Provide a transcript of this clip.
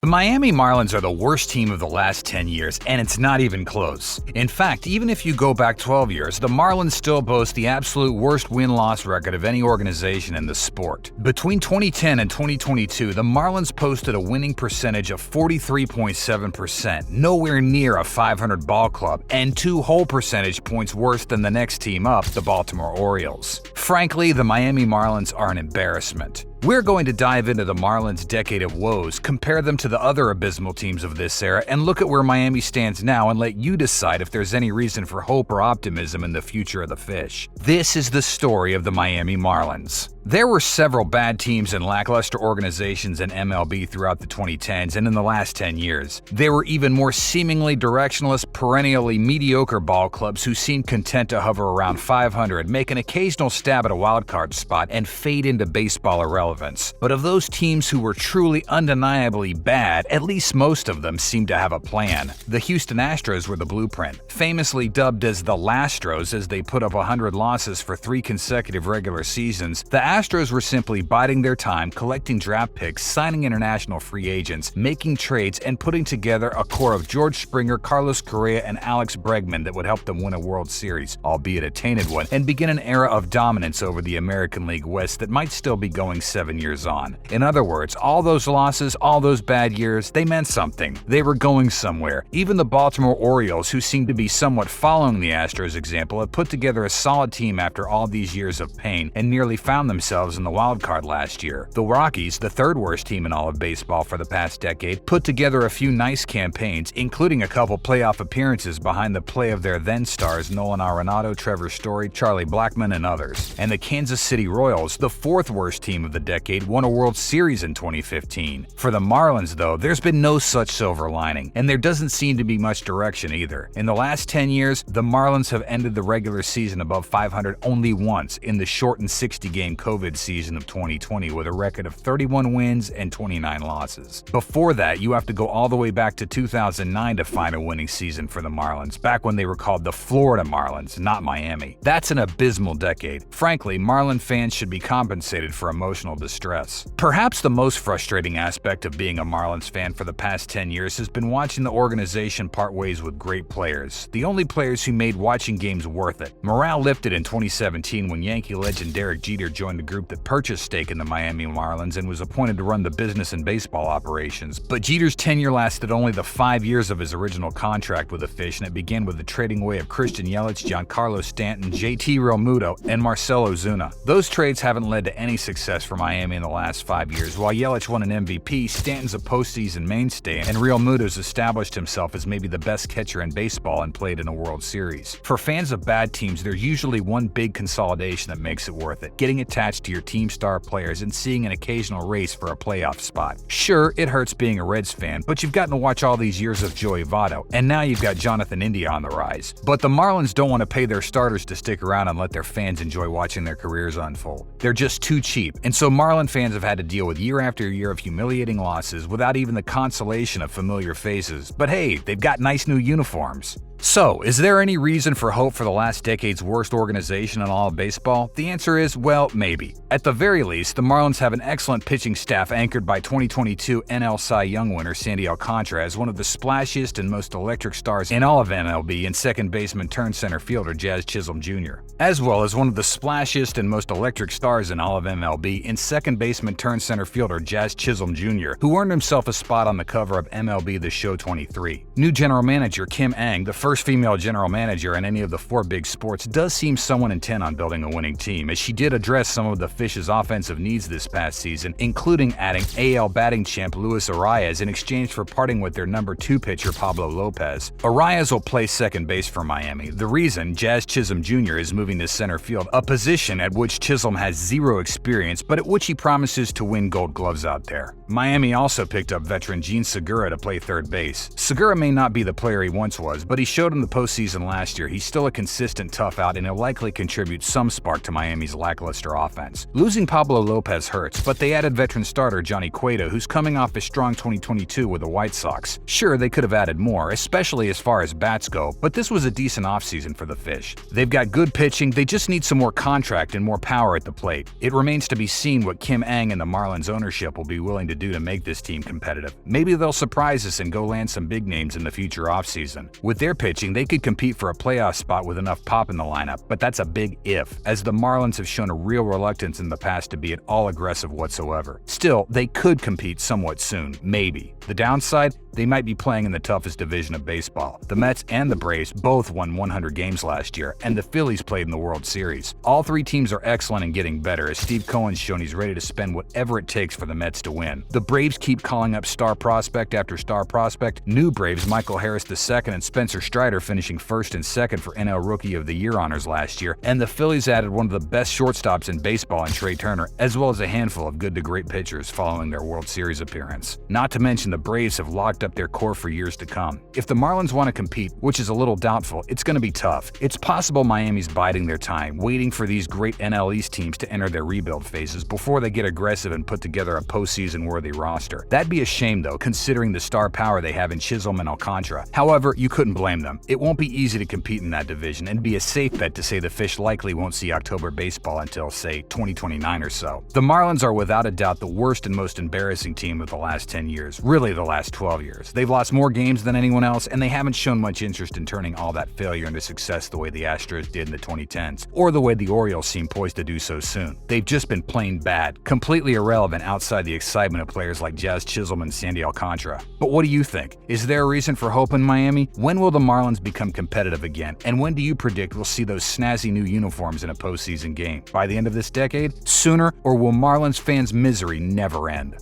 Miami Marlins are the worst team of the last 10 years, and it's not even close. In fact, even if you go back 12 years, the Marlins still boast the absolute worst win-loss record of any organization in the sport. Between 2010 and 2022, the Marlins posted a winning percentage of 43.7%, nowhere near a 500 ball club, and 2 whole percentage points worse than the next team up, the Baltimore Orioles. Frankly, the Miami Marlins are an embarrassment. We're going to dive into the Marlins' decade of woes, compare them to the other abysmal teams of this era, and look at where Miami stands now and let you decide if there's any reason for hope or optimism in the future of the Fish. This is the story of the Miami Marlins. There were several bad teams and lackluster organizations in MLB throughout the 2010s and in the last 10 years. There were even more seemingly directionless, perennially mediocre ball clubs who seemed content to hover around 500, make an occasional stab at a wildcard spot, and fade into baseball irrelevance. But of those teams who were truly undeniably bad, at least most of them seemed to have a plan. The Houston Astros were the blueprint, famously dubbed as the Lastros as they put up 100 losses for 3 consecutive regular seasons. The Astros were simply biding their time, collecting draft picks, signing international free agents, making trades, and putting together a core of George Springer, Carlos Correa, and Alex Bregman that would help them win a World Series, albeit a tainted one, and begin an era of dominance over the American League West that might still be going 7 years on. In other words, all those losses, all those bad years, they meant something. They were going somewhere. Even the Baltimore Orioles, who seem to be somewhat following the Astros' example, have put together a solid team after all these years of pain and nearly found themselves in the wild card last year. The Rockies, the third worst team in all of baseball for the past decade, put together a few nice campaigns, including a couple playoff appearances behind the play of their then stars Nolan Arenado, Trevor Story, Charlie Blackmon, and others. And the Kansas City Royals, the fourth worst team of the decade, won a World Series in 2015. For the Marlins, though, there's been no such silver lining, and there doesn't seem to be much direction either. In the last 10 years, the Marlins have ended the regular season above 500 only once, in the shortened 60-game COVID season of 2020 with a record of 31 wins and 29 losses. Before that, you have to go all the way back to 2009 to find a winning season for the Marlins, back when they were called the Florida Marlins, not Miami. That's an abysmal decade. Frankly, Marlin fans should be compensated for emotional distress. Perhaps the most frustrating aspect of being a Marlins fan for the past 10 years has been watching the organization part ways with great players, the only players who made watching games worth it. Morale lifted in 2017 when Yankee legend Derek Jeter joined the group that purchased stake in the Miami Marlins and was appointed to run the business and baseball operations. But Jeter's tenure lasted only the 5 years of his original contract with the Fish, and it began with the trading away of Christian Yelich, Giancarlo Stanton, JT Realmuto, and Marcell Ozuna. Those trades haven't led to any success for Miami in the last 5 years. While Yelich won an MVP, Stanton's a postseason mainstay, and Realmuto's established himself as maybe the best catcher in baseball and played in a World Series. For fans of bad teams, there's usually one big consolidation that makes it worth it: getting attached to your team star players and seeing an occasional race for a playoff spot. Sure, it hurts being a Reds fan, but you've gotten to watch all these years of Joey Votto, and now you've got Jonathan India on the rise. But the Marlins don't want to pay their starters to stick around and let their fans enjoy watching their careers unfold. They're just too cheap, and so Marlin fans have had to deal with year after year of humiliating losses without even the consolation of familiar faces. But hey, they've got nice new uniforms. So, is there any reason for hope for the last decade's worst organization in all of baseball? The answer is, well, maybe. At the very least, the Marlins have an excellent pitching staff anchored by 2022 NL Cy Young winner Sandy Alcantara as one of the splashiest and most electric stars in all of MLB, and second baseman turned center fielder Jazz Chisholm Jr., as well as one of the splashiest and most electric stars in all of MLB in second baseman turned center fielder Jazz Chisholm Jr., who earned himself a spot on the cover of MLB The Show 23. New general manager Kim Ng, the first female general manager in any of the 4 big sports, does seem somewhat intent on building a winning team, as she did address some of the Fish's offensive needs this past season, including adding AL batting champ Luis Arias in exchange for parting with their number 2 pitcher Pablo Lopez. Arias will play second base for Miami. The reason: Jazz Chisholm Jr. is moving to center field, a position at which Chisholm has 0 experience, but at which he promises to win Gold Gloves out there. Miami also picked up veteran Jean Segura to play third base. Segura may not be the player he once was, but he showed in the postseason last year he's still a consistent tough out, and he'll likely contribute some spark to Miami's lackluster offense. Losing Pablo Lopez hurts, but they added veteran starter Johnny Cueto, who's coming off a strong 2022 with the White Sox. Sure, they could have added more, especially as far as bats go, but this was a decent offseason for the Fish. They've got good pitching, they just need some more contract and more power at the plate. It remains to be seen what Kim Ng and the Marlins ownership will be willing to do to make this team competitive. Maybe they'll surprise us and go land some big names in the future offseason. With their pitching, they could compete for a playoff spot with enough pop in the lineup, but that's a big if, as the Marlins have shown a real reluctance in the past to be at all aggressive whatsoever. Still, they could compete somewhat soon, maybe. The downside? They might be playing in the toughest division of baseball. The Mets and the Braves both won 100 games last year, and the Phillies played in the World Series. All three teams are excellent and getting better, as Steve Cohen's shown he's ready to spend whatever it takes for the Mets to win. The Braves keep calling up star prospect after star prospect. New Braves Michael Harris II and Spencer Strider finishing first and second for NL Rookie of the Year honors last year, and the Phillies added one of the best shortstops in baseball in Trey Turner, as well as a handful of good to great pitchers following their World Series appearance. Not to mention the Braves have locked up their core for years to come. If the Marlins want to compete, which is a little doubtful, it's going to be tough. It's possible Miami's biding their time, waiting for these great NL East teams to enter their rebuild phases before they get aggressive and put together a postseason-worthy roster. That'd be a shame, though, considering the star power they have in Chisholm and Alcantara. However, you couldn't blame them. It won't be easy to compete in that division, and be a safe bet to say the Fish likely won't see October baseball until, say, 2029 or so. The Marlins are without a doubt the worst and most embarrassing team of the last 10 years, really the last 12 years. They've lost more games than anyone else, and they haven't shown much interest in turning all that failure into success the way the Astros did in the 2010s, or the way the Orioles seem poised to do so soon. They've just been plain bad, completely irrelevant outside the excitement of players like Jazz Chisholm and Sandy Alcantara. But what do you think? Is there a reason for hope in Miami? When will the Marlins become competitive again? And when do you predict we'll see those snazzy new uniforms in a postseason game? By the end of this decade? Sooner? Or will Marlins fans' misery never end?